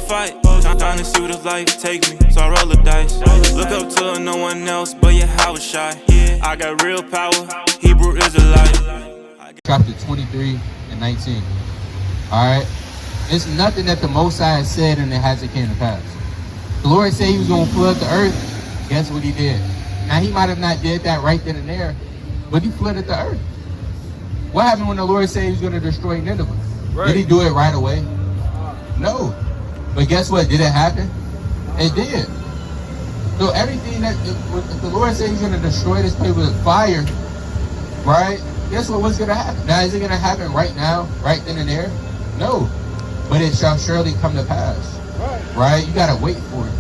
fight. Trying to see where the life take me, so I roll the dice. Look up to no one else, but yeah, I was shy. I got real power, Hebrew Israelite. Chapter 23 and 19. Alright? It's nothing that the Most High has said and it hasn't came to pass. The Lord said he was going to flood the earth. Guess what he did? Now he might have not did that right then and there, but he flooded the earth. What happened when the Lord said he was going to destroy Nineveh? Right. Did he do it right away? No. But guess what? Did it happen? It did. So everything that if the Lord said he's going to destroy this place with fire, right? Guess what's going to happen? Now, is it going to happen right now, right then and there? No. But it shall surely come to pass. Right? You got to wait for it.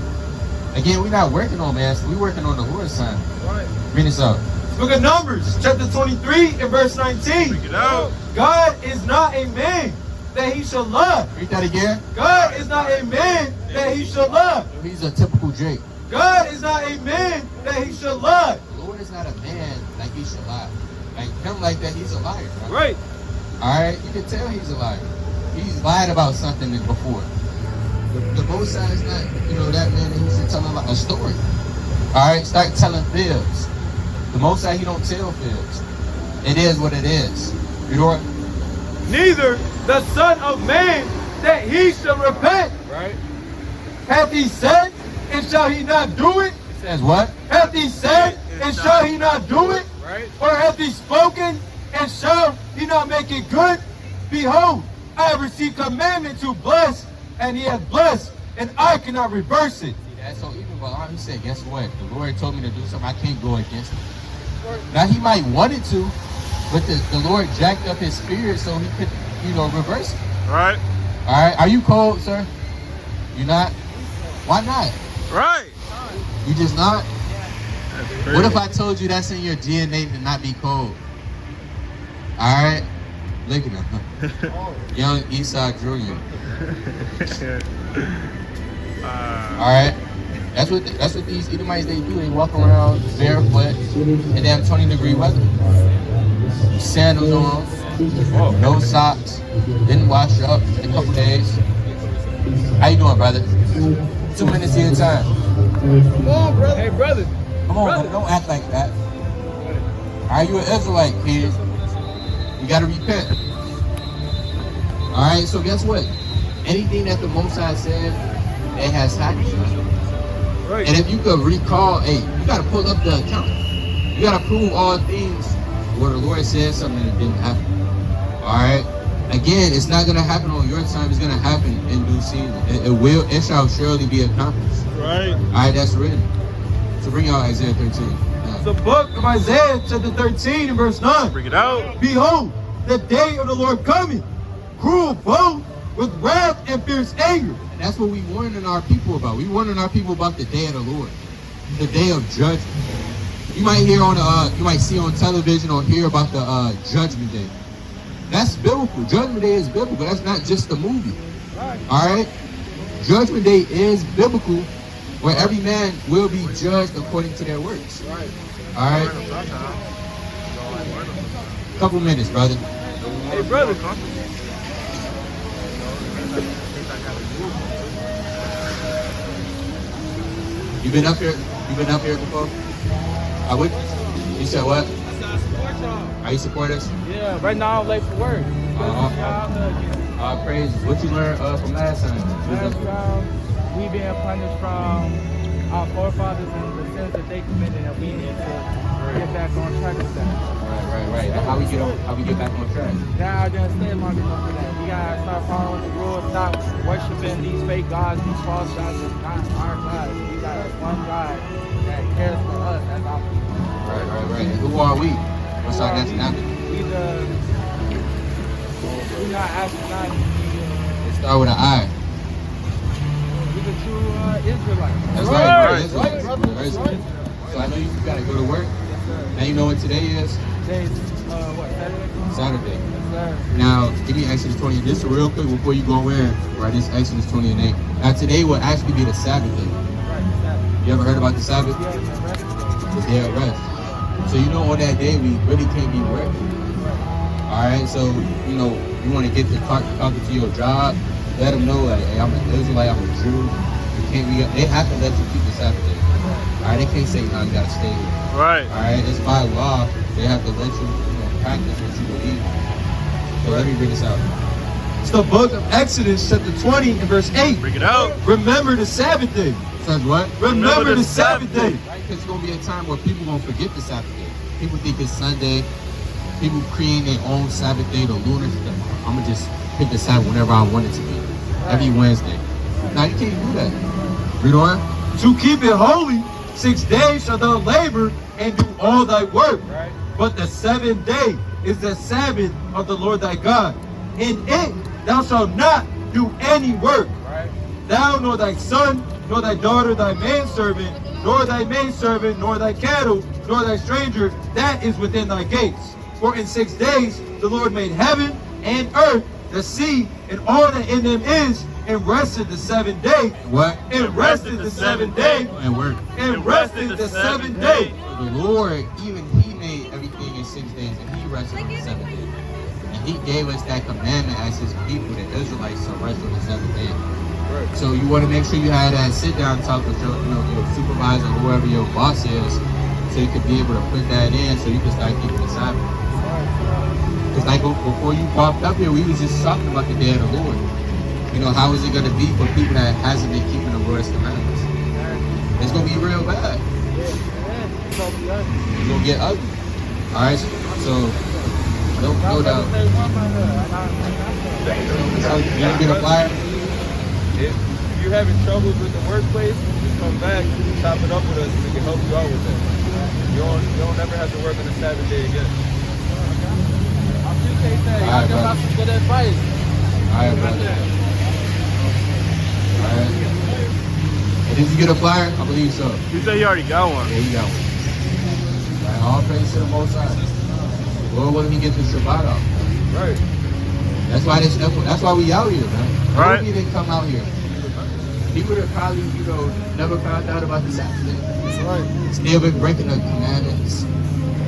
Again, we're not working on man, so we're working on the Lord's time. Right. Read this up. Book of Numbers, chapter 23 and verse 19. Bring it out. God is not a man that he shall lie. Read that again. God is not a man that he shall lie. He's a typical Jake. God is not a man that he shall lie. The Lord is not a man like he shall lie. Like him like that, he's a liar. Right. Alright, you can tell he's a liar. He's lied about something before. The Most High is not, that man that he should tell a story. Alright, start telling fibs. The Most High, he don't tell fibs. It is what it is. You know what? Neither the Son of Man that he shall repent. Right. Hath he said, and shall he not do it? It says what? Hath he said, and shall he not do it? Right. Or hath he spoken, and shall he not make it good? Behold, I have received commandment to bless, and he hath blessed, and I cannot reverse it. See, that's so even Balaam, he said, guess what? The Lord told me to do something, I can't go against it. Now he might wanted to, but the Lord jacked up his spirit so he could, reverse it. Right. Alright, are you cold, sir? You're not? Why not? Right. You just not? That's What if I told you that's in your DNA to not be cold? Alright? Look at him. Young Esau Jr. Alright? That's what these Edomites, they do. They walk around barefoot in damn 20-degree weather. Sandals on, no socks, didn't wash up in a couple days. How you doing, brother? 2 minutes of your time. Come on, brother. Hey, brother. Come on, brother. Don't act like that. Alright, you an Israelite, kid. You gotta repent. Alright, so guess what? Anything that the Most High said, it has happened. Right. And if you could recall, hey, you gotta pull up the account. You gotta prove all things where the Lord said something that didn't happen. Alright? Again, it's not gonna happen on your time, it's gonna happen in due season. It shall surely be accomplished. Right. Alright, that's written. So bring out Isaiah 13. The book of Isaiah, chapter 13 and verse 9. Bring it out. Behold, the day of the Lord coming, cruel both with wrath and fierce anger. And that's what we warning our people about. We warning our people about the day of the Lord, the day of judgment. You might hear you might see on television or hear about the Judgment Day. That's biblical. Judgment Day is biblical. That's not just a movie. All right. Judgment Day is biblical, where every man will be judged according to their works. All right. Couple minutes, brother. Hey, brother. You been up here? You been up here before? I would. You said what? I support y'all. Are you support us? Yeah, right now I'm late for work. Praises. What you learned from last time? Last time, we being punished from our forefathers and the sins that they committed, and we need to get back on track with that. Right. How we get back on track? Now I didn't stay long enough for that. We gotta start following the rules, stop worshiping these fake gods, these false gods, and not our God. We got one God that cares for us as our people. Right. And who are we? What's our nationality? We're not Ashkenazi. Let's start with an I. We're the true Israelites. That's right. So I know you gotta go to work. Now you know what today is? Today's what, Saturday? Saturday. Yes, sir. Now, give me Exodus 20. Just real quick before you go in, right? This Exodus 20 and 8. Now today will actually be the Sabbath day. Right, Sabbath. You ever heard about the Sabbath? The day of rest. So you know on that day we really can't be working. Alright, so you want to get to talking to your job, let them know, like, hey, I'm an Israelite, I'm a Jew. They have to let you keep the Sabbath day. All right, they can't say, no, you gotta stay here. Right. All right, it's by law. They have to let you, practice what you believe. So let me bring this out. It's the book of Exodus, chapter 20 and verse 8. Bring it out. Remember the Sabbath day. Says what? Remember the Sabbath day. Right, because it's gonna be a time where people gonna forget the Sabbath day. People think it's Sunday. People create their own Sabbath day, the lunar stuff. I'm gonna just pick the Sabbath whenever I want it to be. Every Wednesday. Now you can't do that. Read on. To keep it holy, 6 days shalt thou labor and do all thy work. Right. But the seventh day is the Sabbath of the Lord thy God. In it thou shalt not do any work. Right. Thou nor thy son, nor thy daughter, thy manservant, nor thy maidservant, nor thy cattle, nor thy stranger that is within thy gates. For in 6 days the Lord made heaven and earth, the sea, and all that in them is, and rested the seventh day. What? And rested the seventh day. And work. And rested the seventh day. The Lord, even He made everything in 6 days, and He rested on the seventh day. And He gave us that commandment as His people, the Israelites, to rest on the seventh day. Right. So you want to make sure you have that sit down talk with your, your supervisor, whoever your boss is, so you can be able to put that in, so you can start keeping the Sabbath. Because like before you walked up here, we was just talking about the day of the Lord. How is it going to be for people that hasn't been keeping the Lord's commandments? It's going to be real bad. It's going to get ugly. All right, so don't go down. So you going to get a flyer? If you're having troubles with the workplace, just come back, chop it up with us, and we can help you out with that. You don't ever have to work on a Sabbath day again. I appreciate that. Y'all give out some good advice. All right, brother. Alright. Did you get a flyer? I believe so. You say you already got one. Yeah, you got one. Right, all praise to the Most High. Lord, when we get the Shabbat off. Right. That's why we out here, man. Right. We didn't come out here. People that probably, never found out about the Sabbath day. That's right. Still been breaking the commandments.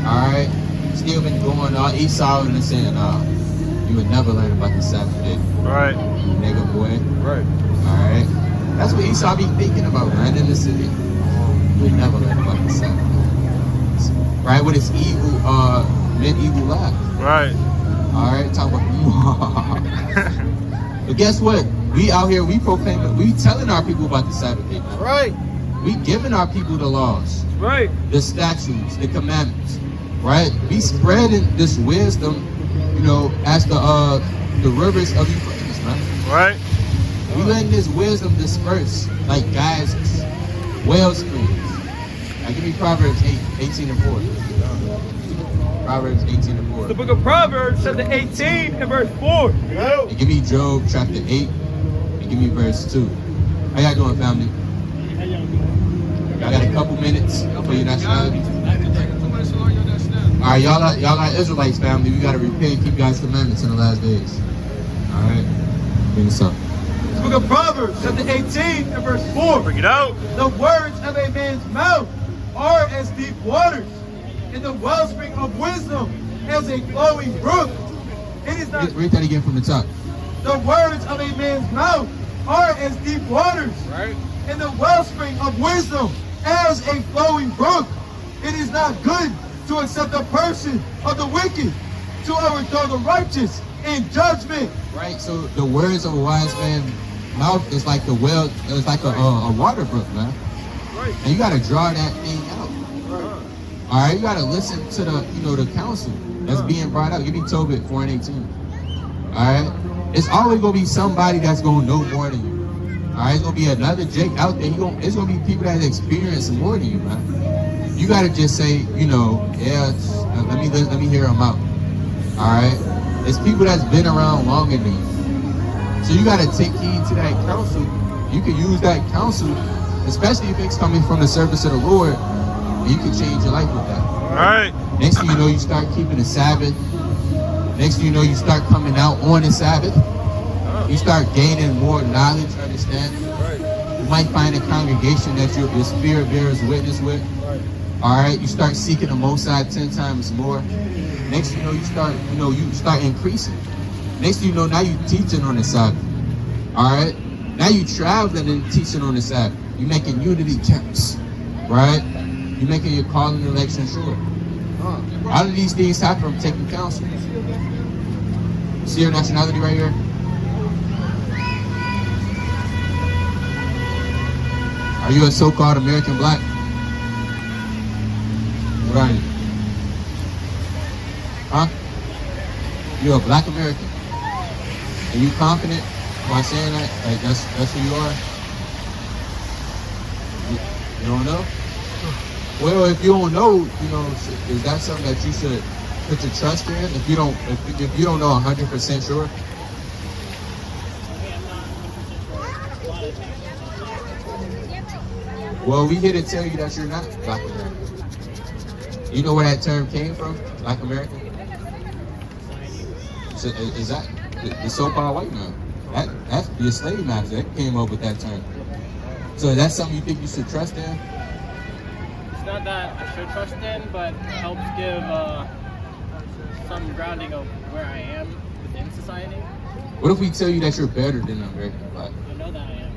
Alright. Still been going on Esau and saying, you would never learn about the Sabbath day. Right. You nigga boy. Right. Alright. That's what Esau be thinking about, man, in the city. You would never learn about the Sabbath. Right, with his evil, medieval laugh. Right. Alright, talk about But guess what? We out here, we proclaiming, we telling our people about the Sabbath day, man. Right. We giving our people the laws, Right. the statutes, the commandments. Right? We spreading this wisdom, as the rivers of Euphrates, man. Right. We letting this wisdom disperse like geysers, well springs. Now give me Proverbs 18 and 4. Proverbs 18 and 4. The book of Proverbs, chapter 18 and verse 4. And give me Job chapter 8 and give me verse 2. How y'all doing, family? Y'all got a couple minutes for your nationality? Alright, y'all are Israelites, family. We gotta repent and keep God's commandments in the last days. Alright? Bring this up. The book of Proverbs, chapter 18 and verse 4. Bring it out. The words of a man's mouth are as deep waters, and the wellspring of wisdom as a flowing brook. It is not. Read that again from the top. The words of a man's mouth are as deep waters, Right. and the wellspring of wisdom as a flowing brook. It is not good to accept the person of the wicked, to overthrow the righteous in judgment. Right, so the words of a wise man's mouth is like the well, it's like a water brook, man. Right. And you gotta draw that thing out. All right, you gotta listen to the, the counsel that's being brought out. Give me Tobit 4 and 18. All right, it's always gonna be somebody that's gonna know more than you. All right, it's gonna be another Jake out there. It's gonna be people that experience more than you, man. You gotta just say, yeah, let me hear them out. All right, it's people that's been around longer than you. So you gotta take heed to that counsel. You can use that counsel, especially if it's coming from the service of the Lord. You can change your life with that. All right. Next thing you know, you start keeping the Sabbath. Next thing you know, you start coming out on the Sabbath. You start gaining more knowledge, understanding. You might find a congregation that your spirit bears witness with. All right, you start seeking the Most High 10 times more. Next thing you know, you start increasing. Next thing you know, now you're teaching on the Sabbath. All right. Now you traveling and teaching on the Sabbath. You making unity camps, right? You making your calling and election sure. All of these things happen from taking counsel. See your nationality right here? Are you a so-called American black? What are you? Huh? You're a black American. Are you confident by saying that? Like that's who you are? You don't know? Well, if you don't know, you know, is that something that you should put your trust in? If you don't know 100% sure? Well, we here to tell you that you're not Black American. You know where that term came from, Black American? So, is that the so-called white man? That's your slave master that came up with that term. So that's something you think you should trust in? It's not that I should trust in, but it helps give some grounding of where I am within society. What if we tell you that you're better than an American black? You know that I am.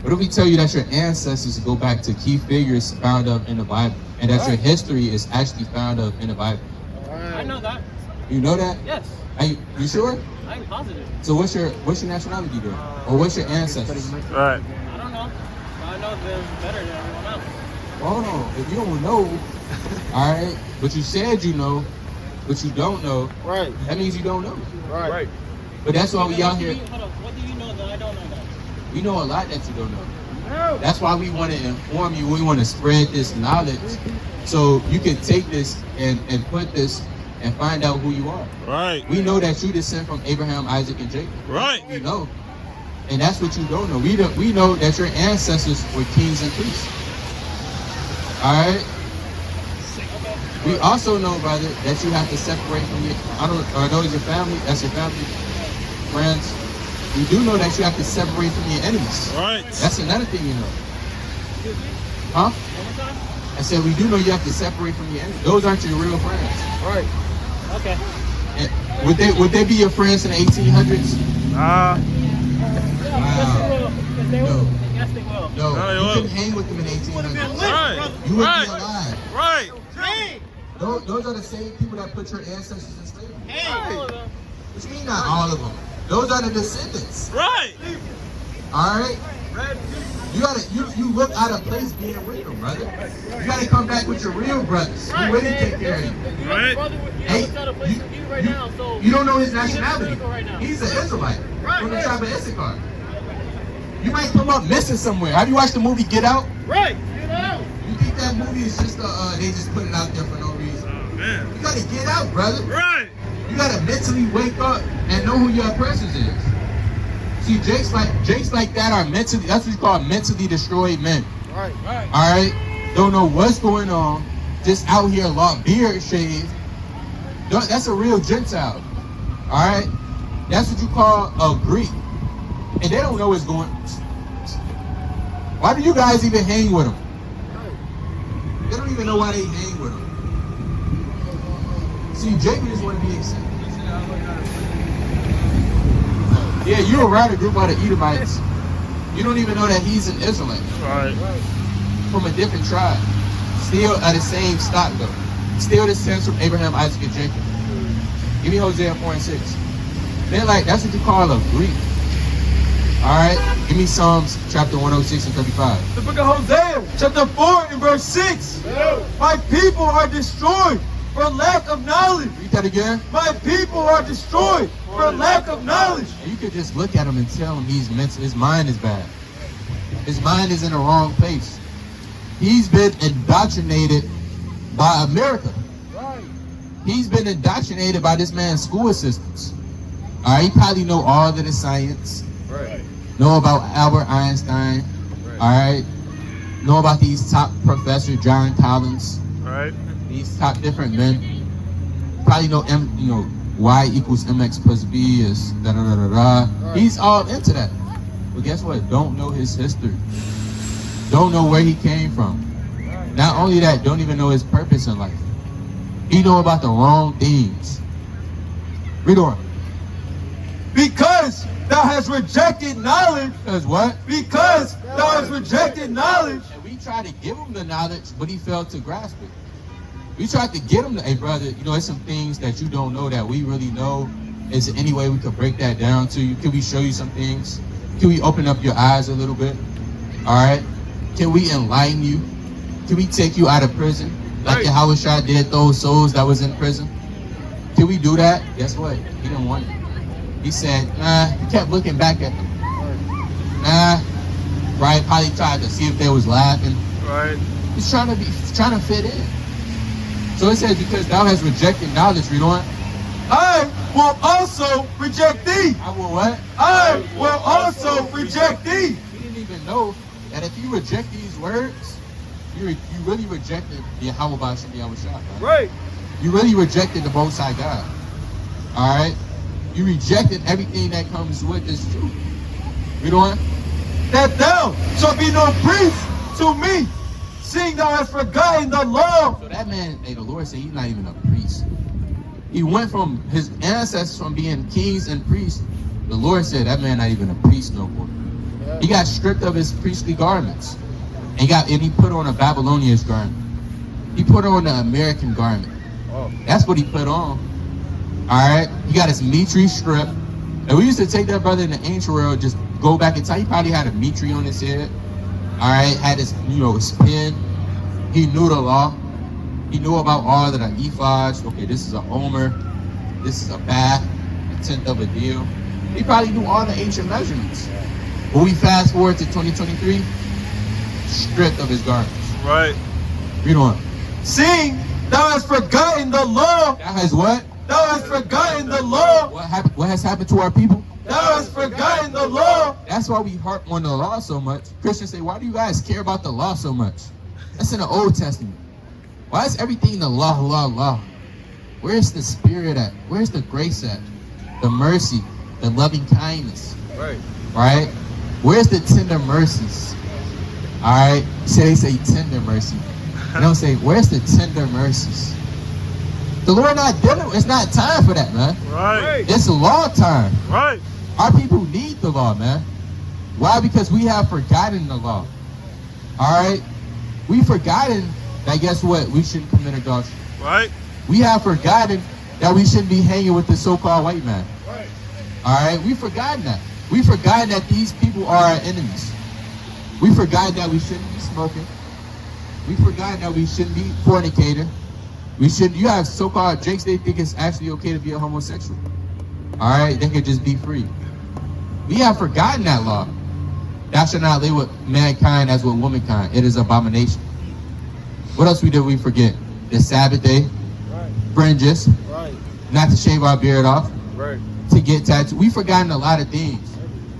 What if we tell you that your ancestors go back to key figures found up in the Bible, and that your history is actually found up in the Bible? I know that. You know that? Yes. Are you sure? I'm positive. So what's your nationality then? Or what's your ancestors? Right. I don't know. I know there's better than everyone else. Hold on. If you don't know, all right, but you said you know, but you don't know. Right. That means you don't know. Right. But that's why we out here. Hold on. What do you know that I don't know that? We know a lot that you don't know. That's why we want to inform you. We want to spread this knowledge so you can take this and put this and find out who you are. Right. We know that you descend from Abraham, Isaac, and Jacob. Right. We know. And that's what you don't know. We know that your ancestors were kings and priests. All right? We also know, brother, that you have to separate from your, I know it's your family, that's your family, friends. We do know that you have to separate from your enemies. Right. That's another thing you know. Huh? I said we do know you have to separate from your enemies. Those aren't your real friends. Right. Okay. And would they be your friends in the 1800s? Ah. Wow. Yes, they will. Yes, they will. No, No, they you won't. couldn't hang with them in 1800s. Right. You wouldn't Right. be alive. Right. Those are the same people that put your ancestors in slavery. All of them. What you mean not all of them? Those are the descendants. Right. All right? You look out of place being with them, brother. You gotta come back with your real brothers. Who really take care of you. Right. Hey, you don't know his nationality. He's an Israelite from the tribe of Issachar. You might come up missing somewhere. Have you watched the movie Get Out? Right. You think that movie is just they just put it out there for no reason? Oh man. You gotta get out, brother. Right. You gotta mentally wake up and know who your oppressors is. See, Jakes like that are mentally, that's what you call mentally destroyed men. Right. All right? Don't know what's going on, just out here, long beard shaved. That's a real Gentile. All right? That's what you call a Greek. And they don't know what's going on. Why do you guys even hang with them? They don't even know why they hang with them. See, Jacob just want to be accepted. Yeah, you around a group of the Edomites. You don't even know that he's an Israelite. Right. From a different tribe. Still at the same stock though. Still descends from Abraham, Isaac, and Jacob. Give me Hosea 4:6. They're like, that's what you call a Greek. Alright? Give me Psalms chapter 106 and 35. The book of Hosea, chapter 4 and verse 6. My people are destroyed for lack of knowledge. Read that again. My people are destroyed for lack of knowledge. And you could just look at him and tell him his mind is bad. His mind is in the wrong place. He's been indoctrinated by America. He's been indoctrinated by this man's school systems. All right, he probably know all of the science. Right. Know about Albert Einstein. All right. Know about these top professor John Collins. Right. These top different men. Probably know Y equals MX plus B is da da da da da. He's all into that. But guess what? Don't know his history. Don't know where he came from. Not only that, don't even know his purpose in life. He know about the wrong things. Read on. Because thou hast rejected knowledge. Because what? Because thou hast rejected knowledge. And we tried to give him the knowledge, but he failed to grasp it. We tried to get him to, hey brother, you know, there's some things that you don't know that we really know. Is there any way we could break that down to you? Can we show you some things? Can we open up your eyes a little bit? All right? Can we enlighten you? Can we take you out of prison? Like Yahushua did those souls that was in prison? Can we do that? Guess what? He didn't want it. He said, nah. He kept looking back at them. Nah. Right? Probably tried to see if they was laughing. Right. He's trying to fit in. So it says, because thou hast rejected knowledge, read on. I will also reject thee. I will what? I will also reject thee. He didn't even know that if you reject these words, you really rejected the Yahweh and the Yahushua. Right. You really rejected the Most High God. All right? You rejected everything that comes with this truth. Read on. That thou shalt be no priest to me, seeing thou hast forgotten the law. So that man, hey, the Lord said he's not even a priest. He went from his ancestors from being kings and priests. The Lord said that man not even a priest no more. He got stripped of his priestly garments. And he put on a Babylonian garment. He put on the American garment. That's what he put on. Alright? He got his mitre strip. And we used to take that brother in the ancient world, just go back in time. He probably had a mitre on his head. Alright? Had his, his pen. He knew the law. He knew about all of the ephods. Okay, this is a omer. This is a bath. A tenth of a deal. He probably knew all the ancient measurements. When we fast forward to 2023, stripped of his garments. Right. Read on. Seeing thou hast forgotten the law. That has what? Thou hast forgotten the law. What happened? What has happened to our people? Thou hast forgotten the law. That's why we harp on the law so much. Christians say, why do you guys care about the law so much? That's in the Old Testament. Why is everything the law, law, law? Where's the spirit at? Where's the grace at? The mercy, the loving kindness. Right. Right? Where's the tender mercies? Alright? They say tender mercy. They don't say, where's the tender mercies? The Lord not dealing. It's not time for that, man. Right. It's law time. Right. Our people need the law, man. Why? Because we have forgotten the law. Alright? We've forgotten that, guess what? We shouldn't commit adultery. Right. We have forgotten that we shouldn't be hanging with the so-called white man. Right. Alright? We've forgotten that. We've forgotten that these people are our enemies. We've forgotten that we shouldn't be smoking. We've forgotten that we shouldn't be fornicating. You have so-called Jakes, they think it's actually okay to be a homosexual. Alright? They could just be free. We have forgotten that law. Thou shalt not live with mankind as with womankind. It is abomination. What else did we forget? The Sabbath day. Right. Fringes. Right. Not to shave our beard off. Right. To get tattooed. We've forgotten a lot of things.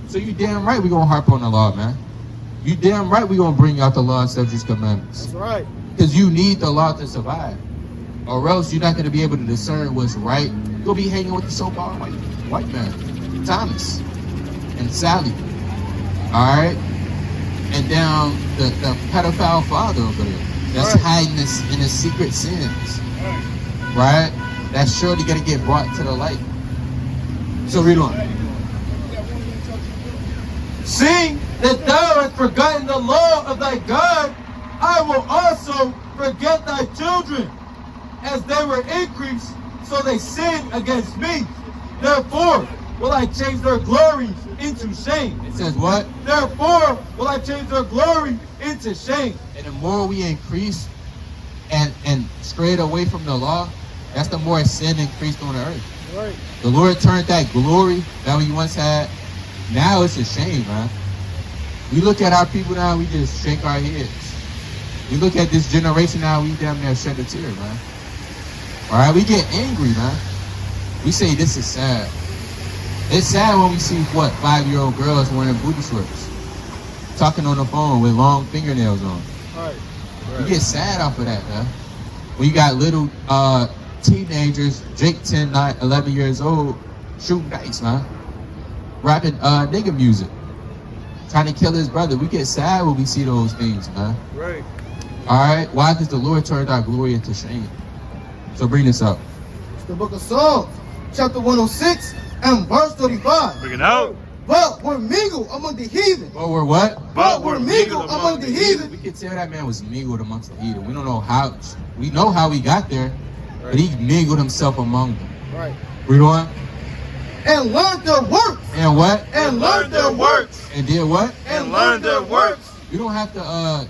So you damn right we're going to harp on the law, man. You damn right we're going to bring out the law and subjects commandments. That's right. Because you need the law to survive. Or else you're not going to be able to discern what's right. You'll be hanging with the so-called white man. Thomas. And Sally. Alright? And down the pedophile father over there. That's hiding this in his secret sins. Right? That's surely going to get brought to the light. So read on. Seeing that thou hast forgotten the law of thy God, I will also forget thy children. As they were increased, so they sinned against me. Therefore will I change their glory into shame. It says what? Therefore will I change their glory into shame. And the more we increase and strayed away from the law, that's the more sin increased on the earth. Right. The Lord turned that glory that we once had. Now it's a shame, man. We look at our people now, we just shake our heads. We look at this generation now, we damn near shed a tear, man. All right, we get angry, man. We say this is sad. It's sad when we see, 5-year-old girls wearing booty shorts, talking on the phone with long fingernails on. Right. You get sad off of that, man. When you got little teenagers, Jake 10, 9, 11 years old, shooting dice, man. Rapping nigga music. Trying to kill his brother. We get sad when we see those things, man. Right. Alright? Why? Because the Lord turned our glory into shame. So bring this up. It's the book of Psalms, chapter 106, And verse 35. Bring it out. But were mingled among the heathen. But we're what? But were mingled among the We heathen. can tell that man was mingled amongst the heathen. We don't know how. We know how he got there, but he mingled himself among them. Right. Read on. And learned their works. And what? And learned their works. And did what? And learned their works. You don't have to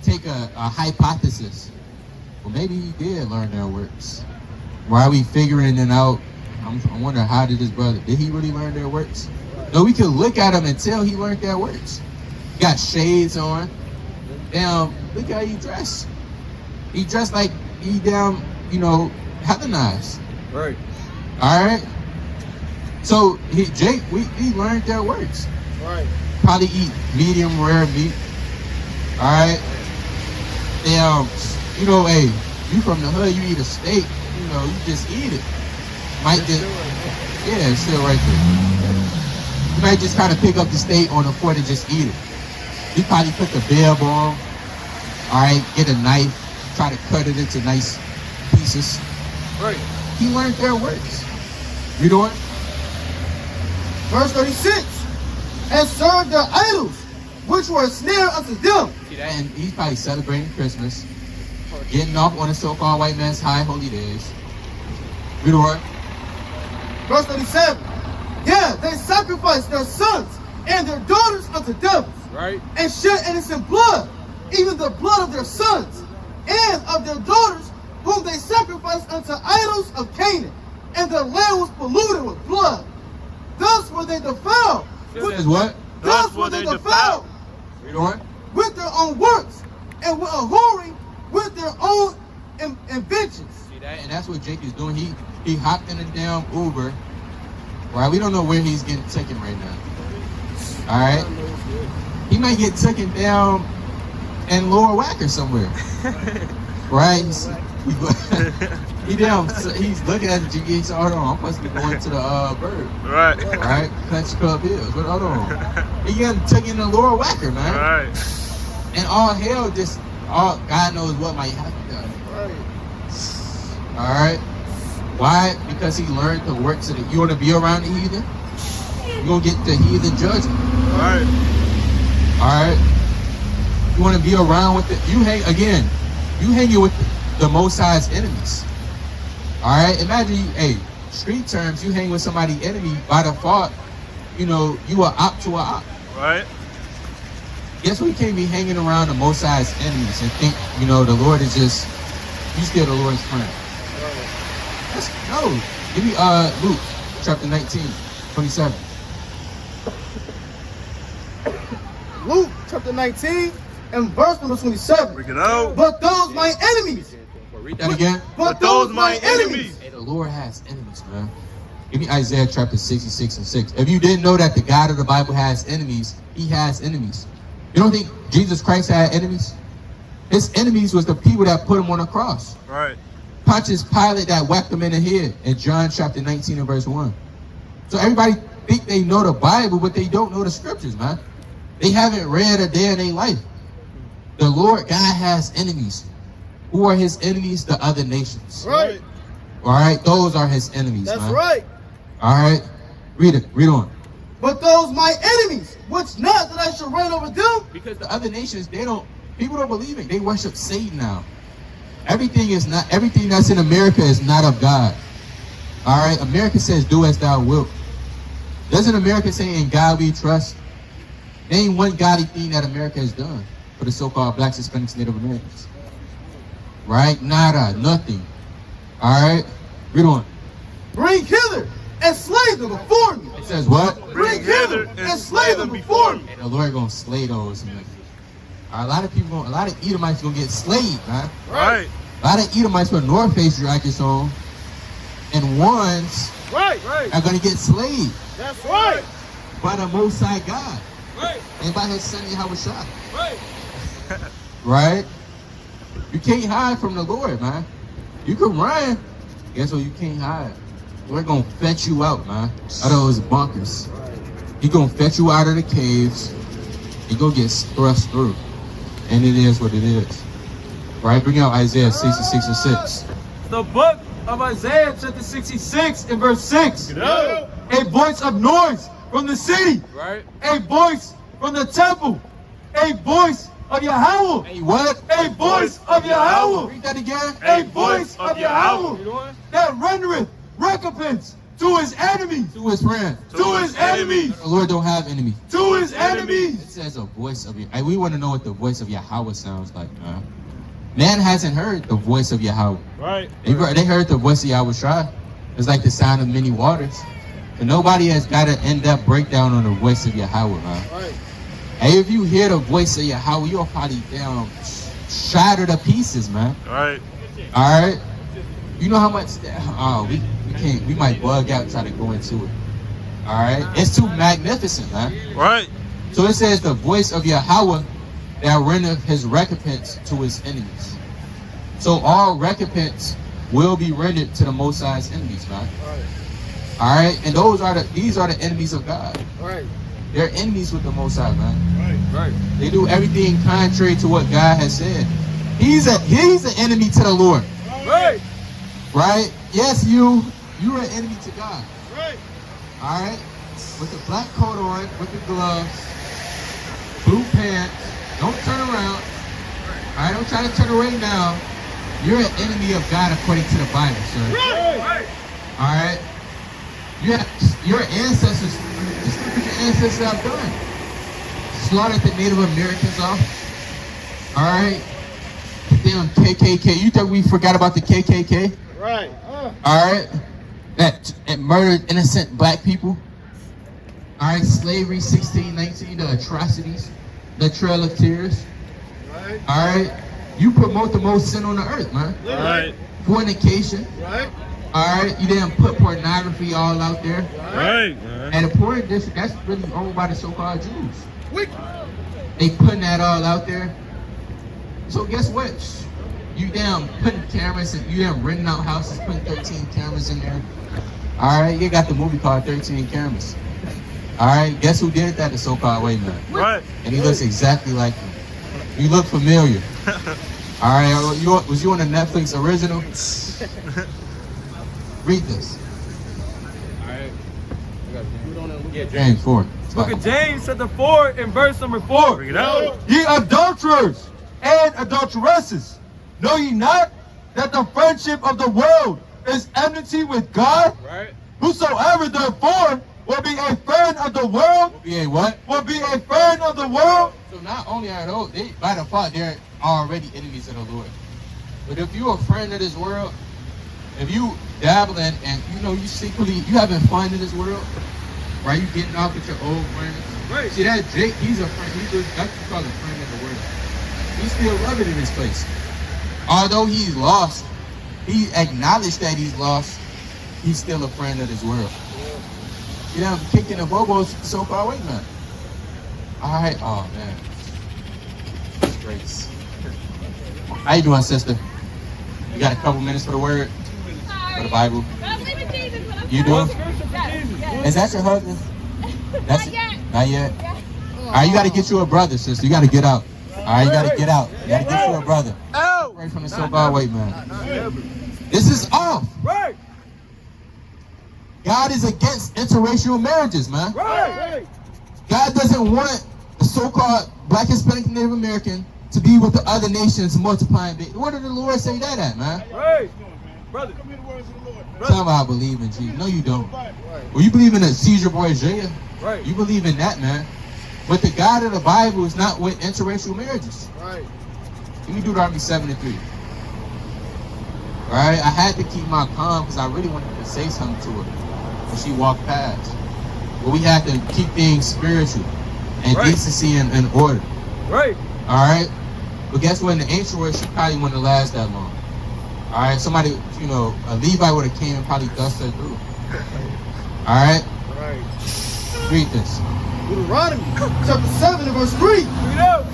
take a hypothesis. Well, maybe he did learn their works. Why are we figuring it out? I wonder, how did he really learn their works? No, we could look at him and tell he learned their works. He got shades on. Damn, look how he dressed. He dressed like he Hellenized. Right. All right. So he learned their works. Right. Probably eat medium rare meat. All right. Damn, hey, you from the hood, you eat a steak. You just eat it. It's still right there. You might just kind of pick up the steak on the fork and just eat it. You probably put the bib on. All right, get a knife, try to cut it into nice pieces. Right. He learned their works. You know what? Verse 36. And served their idols, which were a snare unto them. See that? And he's probably celebrating Christmas, getting off on the so-called white man's high holy days. You know what? Verse 37. Yeah, they sacrificed their sons and their daughters unto devils. Right. And shed innocent blood, even the blood of their sons and of their daughters, whom they sacrificed unto idols of Canaan. And their land was polluted with blood. Thus were they defiled. Says what? Thus were they defiled. You know what? With their own works, and were whoring with their own inventions. See that? And that's what Jake is doing. He hopped in a damn Uber. Right? We don't know where he's getting taken right now. All right? He might get taken down in Lower Wacker somewhere. Right? He's looking at the GPS. Hold on, I'm supposed to be going to the Bird. Right. Right? Country Club Hills. But hold on. He getting taken to Lower Wacker, man. Right. And all hell God knows what might happen to him. All right? Why? Because he learned the works of you want to be around the heathen? You're going to get the heathen judgment. Right. All right? You want to be around with you hanging with the Most High's enemies. All right? Imagine, street terms, you hang with somebody's enemy, by default, you are op to a op. Right. Guess we can't be hanging around the Most High's enemies and think, the Lord is just, you still the Lord's friend. No. Give me Luke chapter 19, 27. Luke chapter 19 and verse number 27. Bring it out. But those my enemies. Read that again. But those my enemies. Hey, the Lord has enemies, man. Give me Isaiah chapter 66 and 6. If you didn't know that the God of the Bible has enemies, he has enemies. You don't think Jesus Christ had enemies? His enemies was the people that put him on the cross. Right. Pontius Pilate that whacked him in the head in John chapter 19 and verse 1. So everybody think they know the Bible, but they don't know the scriptures, man. They haven't read a day in their life. The Lord God has enemies. Who are his enemies? The other nations. Right. All right, those are his enemies. That's man. right. All right, read it. Read on. But those my enemies, which not that I should reign over them. Because the other nations, people don't believe it. They worship Satan now. Everything that's in America is not of God. All right, America says, do as thou wilt. Doesn't America say, in God we trust? There ain't one godly thing that America has done for the so-called blacks, Hispanics, Native Americans. Right? Nada, nothing. All right, read on. Bring hither and slay them before me. It says what? Bring hither and slay them before me. And the Lord gonna slay those. Man. A lot of Edomites gonna get slayed, man. Right. A lot of Edomites with North Face jackets on, and ones Right. are gonna get slayed That's right. by the Most High God. Right. And by his son Yahushua. Right. Right? You can't hide from the Lord, man. You can run. Guess what? You can't hide. We're gonna fetch you out, man. Out of those bunkers. He gonna fetch you out of the caves. He gonna get thrust through. And it is what it is. Right? Bring out Isaiah 66 and 6. The book of Isaiah chapter 66 and verse 6. Get out. A voice of noise from the city. Right? A voice from the temple. A voice of Yahweh. A what? A voice of Yahweh. Read that again. A voice of You Yahweh doing? that rendereth recompense to his enemies. To his friend. To his enemies. The Lord don't have enemies. To his It enemies. says a voice of Yahweh. We want to know what the voice of Yahweh sounds like, man. Man hasn't heard the voice of Yahweh. Right. They heard the voice of Yahweh Shai. It's like the sound of many waters. And nobody has got an in-depth breakdown on the voice of Yahweh, man. Right. Hey, if you hear the voice of Yahweh, you'll probably shattered to pieces, man. Right. All right. You know how much? Oh, we can't. We might bug out and try to go into it. All right. It's too magnificent, man. Right. So it says the voice of Yahweh that rendereth his recompense to his enemies. So all recompense will be rendered to the Most High's enemies, man. Right. All right. And these are the enemies of God. Right. They're enemies with the Most High, man. Right. They do everything contrary to what God has said. He's an enemy to the Lord. Right. Right? Yes, you're an enemy to God. Right. All right? With the black coat on, with the gloves, blue pants. Don't turn around. All right? Don't try to turn away now. You're an enemy of God according to the Bible, sir. Right. All right? Your ancestors, just look what your ancestors have done. Slaughtered the Native Americans off. All right? The damn KKK. You think we forgot about the KKK? Right. All right, that murdered innocent black people. All right, slavery, 1619, the atrocities, the Trail of Tears. Right. All right, you promote the most sin on the earth, man. Right. Fornication. Right. All right, you didn't put pornography all out there. Right, man. And the porn district, that's really owned by the so-called Jews. Wicked. They putting that all out there. So guess what? You damn putting cameras and you damn renting out houses, putting 13 cameras in there. All right, you got the movie called 13 Cameras. All right, guess who did that? The so-called white man. Right. And he looks exactly like him. You look familiar. All right, was you on the Netflix original? Read this. All right. Yeah, James 4. Book of James chapter 4 and verse number 4. Bring it out. Ye adulterers and adulteresses, know ye not that the friendship of the world is enmity with God? Right. Whosoever therefore will be a friend of the world, Be a what? will be a friend of the world. So not only are those, they, by default, they're already enemies of the Lord. But if you're a friend of this world, if you dabbling and you secretly, you having fun in this world, right? You getting off with your old friends. Right. See that Jake, he's a friend. That's what you call a friend of the world. He's still loving in this place. Although he's lost, he acknowledged that he's lost. He's still a friend of this world. You know, kicking the bobos so far away, man. All right, oh man, grace. How you doing, sister? You got a couple minutes for the word, for the Bible. You do? Is that your husband? That's Not yet. Not yet. Yeah. All right, you got to get you a brother, sister. You got to get out. All right, you got to get out. You got to get you a brother. Right from the so-called white man. This is off. Right. God is against interracial marriages, man. Right. God doesn't want the so-called Black, Hispanic, Native American to be with the other nations multiplying. Where did the Lord say that at, man? Right. Brother. Tell me I believe in Jesus. No, you don't. Well, you believe in the Caesar Borgia. Right. You believe in that, man. But the God of the Bible is not with interracial marriages. Right. Give me Deuteronomy 7:3. All right, I had to keep my calm because I really wanted to say something to her when she walked past. But we had to keep things spiritual and Right. decency and order. Right. All right. But guess what? In the ancient world, she probably wouldn't have lasted that long. All right. Somebody, a Levite would have came and probably dust her through. All right. Right. Read this. Deuteronomy chapter 7 and verse 3.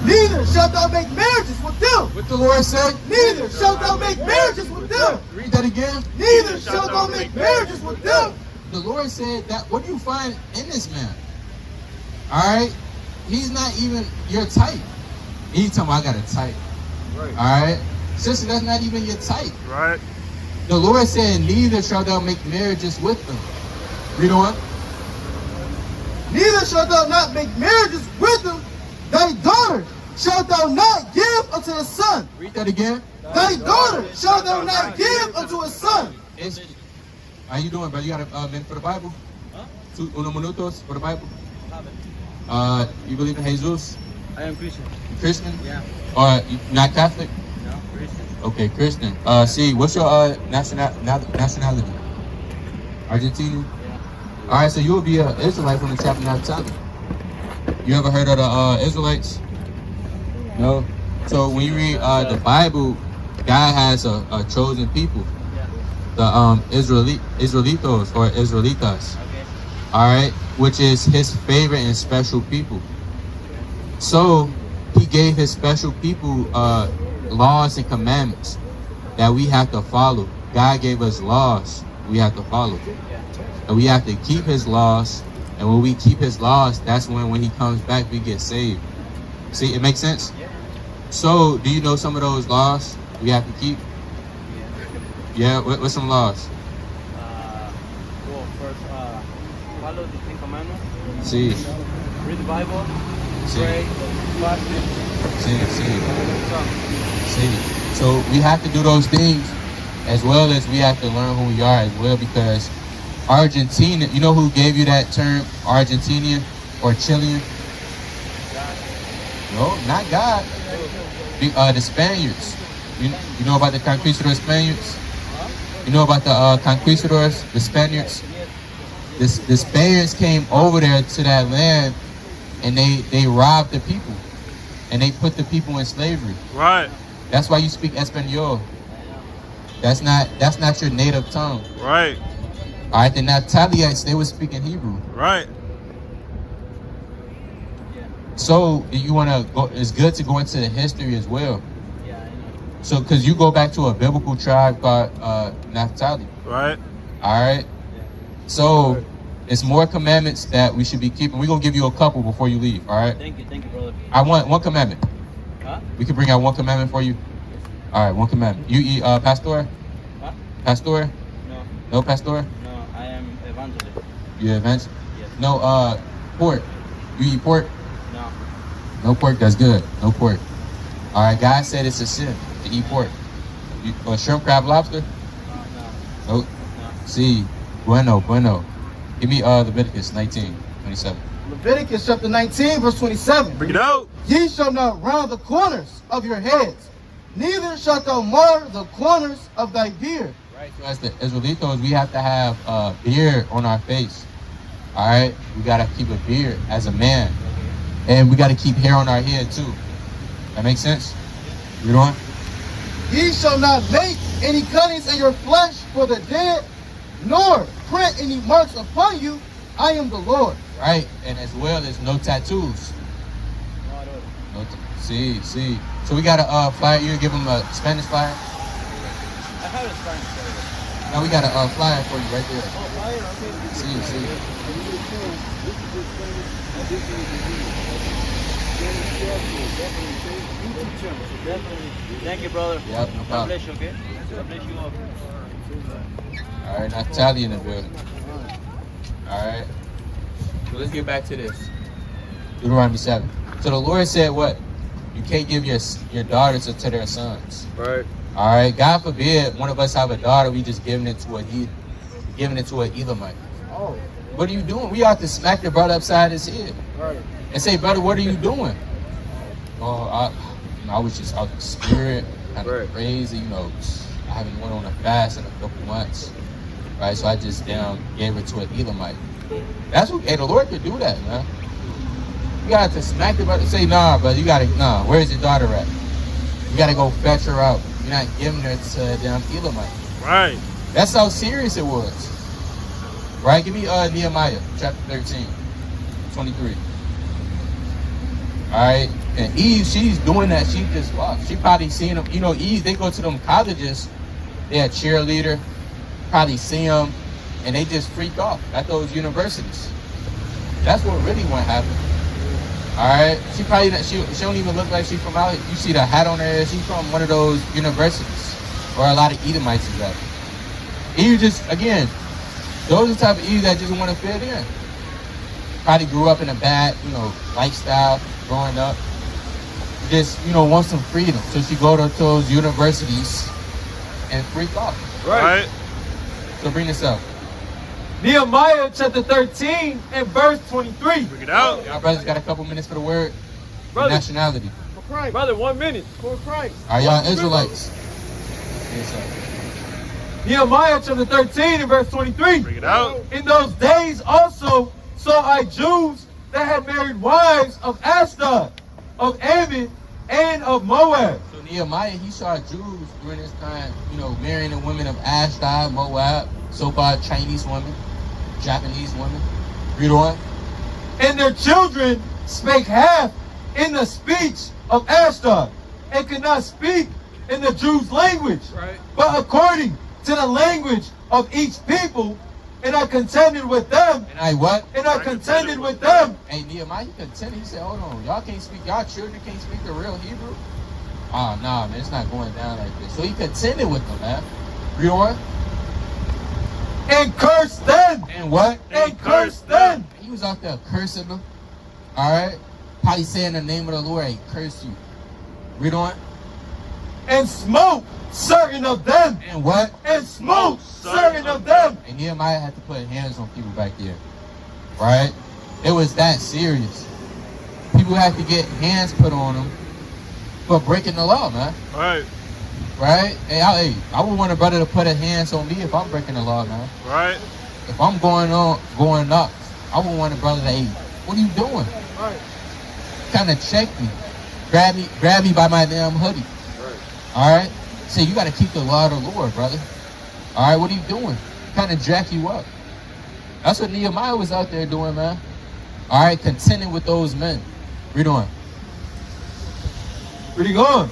Neither shalt thou make marriages with them. What the Lord said? Neither shalt thou make marriages with them. Read that again. Neither shalt thou make marriages with them. The Lord said that. What do you find in this man? All right. He's not even your type. He's talking about, I got a type. Right. All right. Sister, that's not even your type. Right. The Lord said, neither shalt thou make marriages with them. Read on. Neither shalt thou not make marriages with them. Thy daughter shalt thou not give unto a son. Read that again. Thy daughter shalt thou not give unto a son. How you doing, brother? You got a minute for the Bible? Uno minutos for the Bible? You believe in Jesus? I am Christian. You Christian? Yeah. Or you not Catholic? No, Christian. Okay, Christian. See, what's your nationality? Argentina? Yeah. All right, so you'll be an Israelite from the tribe of Naphtali. You ever heard of the Israelites? No. So when you read the Bible, God has a chosen people, the Israelitos or Israelitas. Okay. All right, which is His favorite and special people. So He gave His special people laws and commandments that we have to follow. God gave us laws we have to follow, and we have to keep His laws. And when we keep His laws, that's when He comes back, we get saved. See, it makes sense? So, do you know some of those laws we have to keep? Yeah, what's some laws? Well, first, follow the Ten Commandments. See, Read the Bible. see, Pray. Fast. see. So, we have to do those things as well as we have to learn who we are as well, because Argentina, you know who gave you that term, Argentinian or Chilean? No, not God. The Spaniards. You know about the conquistadors Spaniards? You know about the conquistadors, the Spaniards? The Spaniards came over there to that land, and they robbed the people, and they put the people in slavery. Right. That's why you speak Espanol. That's not your native tongue. Right. All right, the Naphtalites, they were speaking Hebrew. Right. So you want to go? It's good to go into the history as well. Yeah, I know. So, because you go back to a biblical tribe called Naphtali. Right. All right. So it's more commandments that we should be keeping. We're gonna give you a couple before you leave. All right. Thank you, brother. I want one commandment. Huh? We can bring out one commandment for you. All right, one commandment. You eat pastor? Huh? Pastor? No, No pastor? no, I am evangelist. You evangelist? Yes. No. Pork. You eat pork? No. No pork. That's good. No pork. All right. God said it's a sin to eat pork. Shrimp, crab, lobster? No. Nope. See, bueno. Give me Leviticus 19:27. Leviticus chapter 19, verse 27. Bring it out. Ye shall not round the corners of your heads, neither shalt thou mar the corners of thy beard. Right. So as the Israelitos, we have to have a beard on our face. All right. We gotta keep a beard as a man, and we gotta keep hair on our head too. That makes sense? You know what? Ye shall not make any cuttings in your flesh for the dead, nor print any marks upon you. I am the Lord. Right. And as well as no tattoos. No see. So we got a flyer. You give them a Spanish flyer. I have a Spanish flyer. Now we got a flyer for you right there. Oh, flyer, okay. See. Definitely. Thank you, brother. Yeah, no God problem. bless you, okay? God bless you all. All right, Natalia in the building. All right. So let's get back to this. Deuteronomy 7. So the Lord said what? You can't give your daughters to their sons. Right. All right. God forbid one of us have a daughter, we just giving it to an Elamite. Oh, What are you doing? We ought to smack the brother upside his head right. and say, brother, what are you doing? Oh, I was just out the spirit, kind of Right. crazy, I haven't went on a fast in a couple months, right? So I just gave it to an Elamite. That's what, the Lord could do that, man. You got to smack the brother and say, nah, brother, where's your daughter at? You got to go fetch her out. You're not giving her to a damn Elamite. Right. That's how serious it was. Right? Give me Nehemiah chapter 13, 23. All right? And Eve, she's doing that. She just walked. She probably seen them. Eve, they go to them colleges. They're a cheerleader. Probably see them. And they just freak off at those universities. That's what really went happen. All right? She probably, she don't even look like she's from out here. You see the hat on her head. She's from one of those universities. Or a lot of Edomites is at. Eve just, again, those are the type of Eve that just want to fit in. probably grew up in a bad, lifestyle growing up. Just, want some freedom. So she go to those universities and freak off. Right. So bring this up. Nehemiah chapter 13 and verse 23. Bring it out. Our brothers got a couple minutes for the word. Brother. Nationality. For Christ. Brother, 1 minute. For Christ. Are y'all Israelites? Yes, sir. Nehemiah chapter 13 and verse 23. Bring it out. In those days also saw I Jews that had married wives of Ashdod, of Ammon, and of Moab. So Nehemiah, he saw Jews during this time, marrying the women of Ashdod, Moab, so-called Chinese women, Japanese women. Read on. And their children spake half in the speech of Ashdod, and could not speak in the Jews' language, Right. but according to the language of each people. And I contended with them. And I what? And I contended with them. Hey, Nehemiah, he contended. He said, hold on, y'all can't speak, y'all children can't speak the real Hebrew? Oh, nah, man, it's not going down like this. So he contended with them, man. Read on. And cursed them. And what? And cursed them. He was out there cursing them. All right? Probably saying the name of the Lord, hey, curse you. Read on. And smote certain of them. And what? And smote certain of them. And Nehemiah had to put hands on people back there. Right? It was that serious. People had to get hands put on them for breaking the law, man. Right. Right? Hey, I would want a brother to put his hands on me if I'm breaking the law, man. Right. If I'm going up, I would want a brother to, hey, what are you doing? Right. Kind of check me. Grab me by my damn hoodie. Right. All right? Say, you got to keep the law of the Lord, brother. All right, what are you doing? Kind of jack you up. That's what Nehemiah was out there doing, man. All right, contending with those men. Read on. Where you going?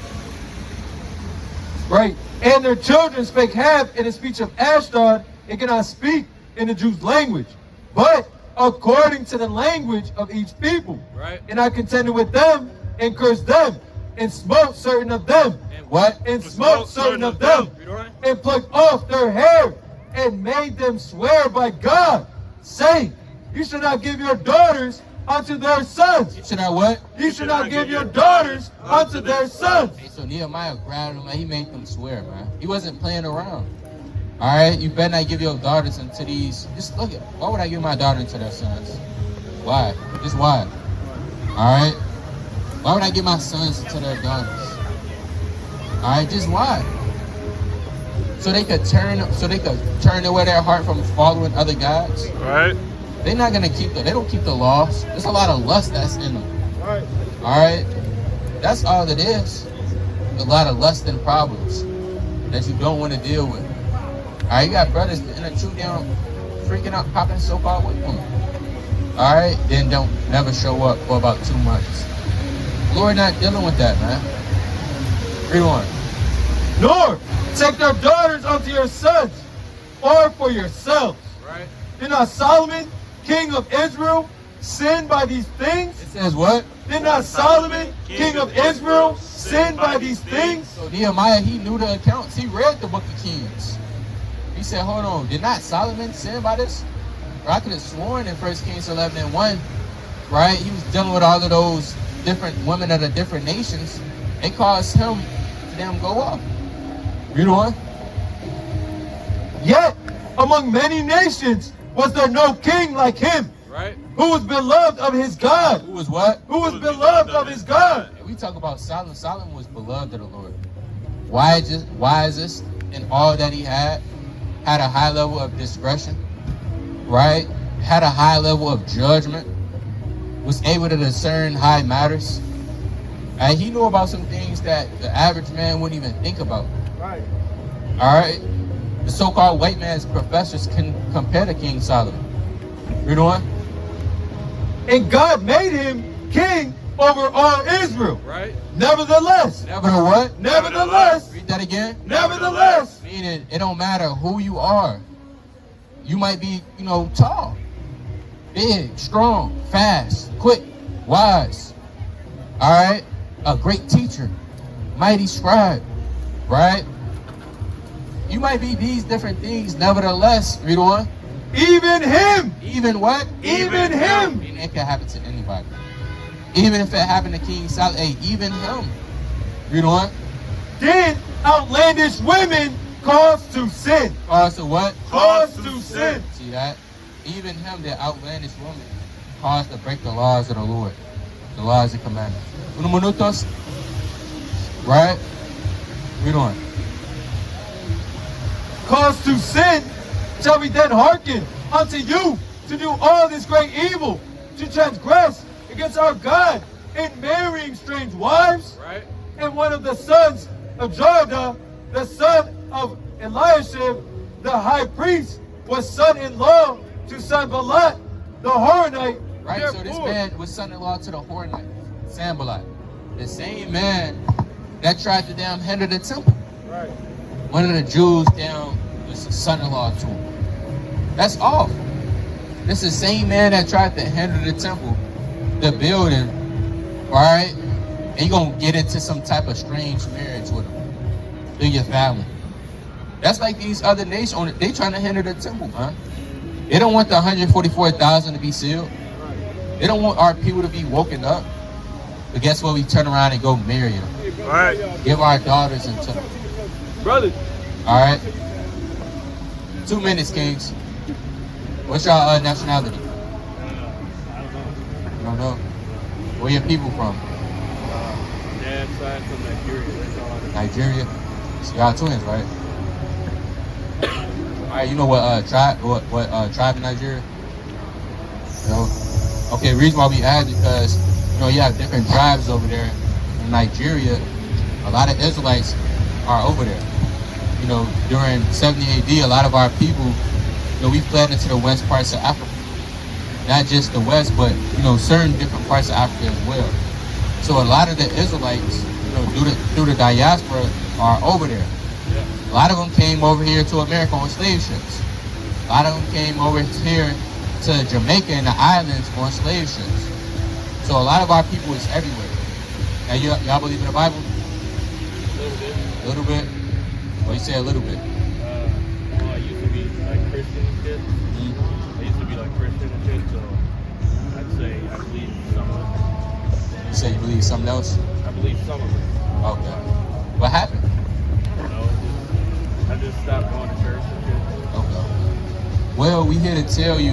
Right. And their children spake half in the speech of Ashdod, and cannot speak in the Jews' language, but according to the language of each people. Right. And I contended with them, and cursed them, and smote certain of them. And what? And smote certain of them, Read on. and plucked off their hair, and made them swear by God, saying, you shall not give your daughters unto their sons. Should I what? You shall not give your daughters unto their sons. Hey, so Nehemiah grabbed him and he made them swear, man. He wasn't playing around. All right, you better not give your daughters into these. Just look at, why would I give my daughter into their sons? Why? Just why? All right. Why would I give my sons into their daughters? All right, just why? So they could turn away their heart from following other gods. Right. They're not gonna they don't keep the laws. There's a lot of lust that's in them. Right. All right, that's all it is. A lot of lust and problems that you don't want to deal with. All right, you got brothers in a true down, freaking out, popping so-called with them. All right, then don't never show up for about 2 months. Lord not dealing with that, man. Read on. Nor take their daughters unto your sons, or for yourselves. Right. Did not Solomon, king of Israel, sin by these things? It says what? Did not Solomon, king of Israel, sin by these things? So Nehemiah, he knew the accounts. He read the book of Kings. He said, hold on, did not Solomon sin by this? Or I could have sworn in 1 Kings 11:1, right? He was dealing with all of those different women of the different nations. It caused him to them go up. Read on. Yet among many nations was there no king like him, Right. who was beloved of his God. Who was what? Who was beloved of his God. We talk about Solomon. Solomon was beloved of the Lord. Wisest in all that he had a high level of discretion, right? Had a high level of judgment, was able to discern high matters. And he knew about some things that the average man wouldn't even think about. Right. All right? The so-called white man's professors can compare to King Solomon. Read on. And God made him king over all Israel. Right. Nevertheless, Never the what? nevertheless, Read that again. nevertheless, Meaning, it don't matter who you are. You might be, tall, big, strong, fast, quick, wise. All right? A great teacher, mighty scribe, right? You might be these different things. Nevertheless, read on. Even him. Even what? Even him. Meaning it can happen to anybody. Even if it happened to King Solomon, hey, even him. Read on. Then outlandish women cause to sin. Cause to what? Cause to sin. See that? Even him, that outlandish woman, caused to break the laws of the Lord, the laws and commandments. Unos minutos. Right? Read on. Cause to sin, shall we then hearken unto you to do all this great evil, to transgress against our God in marrying strange wives? Right? And one of the sons of Joiada, the son of Eliashib, the high priest, was son-in-law to Sanballat, the Horonite. Right? So this man was son-in-law to the Horonite, Sanballat. The same man that tried to hinder the temple. Right. One of the Jews was a son-in-law to him. That's awful. This is the same man that tried to hinder the temple, the building, right? And you're going to get into some type of strange marriage with him, through your family. That's like these other nations, they trying to hinder the temple, man. They don't want the 144,000 to be sealed. They don't want our people to be woken up. But guess what? We turn around and go marry them. Right. Give our daughters into them. Brother. All right. 2 minutes, Kings. What's your nationality? You don't know? Where your people from? Dad's side from Nigeria. That's all I know. Nigeria. So y'all twins, right? All right. You know what tribe? What tribe in Nigeria? No. Okay. Reason why we asked because you have different tribes over there in Nigeria. A lot of Israelites are over there. During 70 AD, a lot of our people, we fled into the west parts of Africa. Not just the west, but, certain different parts of Africa as well. So a lot of the Israelites, through the diaspora, are over there. A lot of them came over here to America on slave ships. A lot of them came over here to Jamaica and the islands on slave ships. So a lot of our people is everywhere. Now, y'all believe in the Bible? A little bit. Well, you say a little bit. Well, I used to be like Christian and shit. I used to be like Christian and shit, so I'd say I believe some of it. You say you believe something else? I believe some of it. Okay. What happened? I just stopped going to church and shit. Okay. Well, we here to tell you,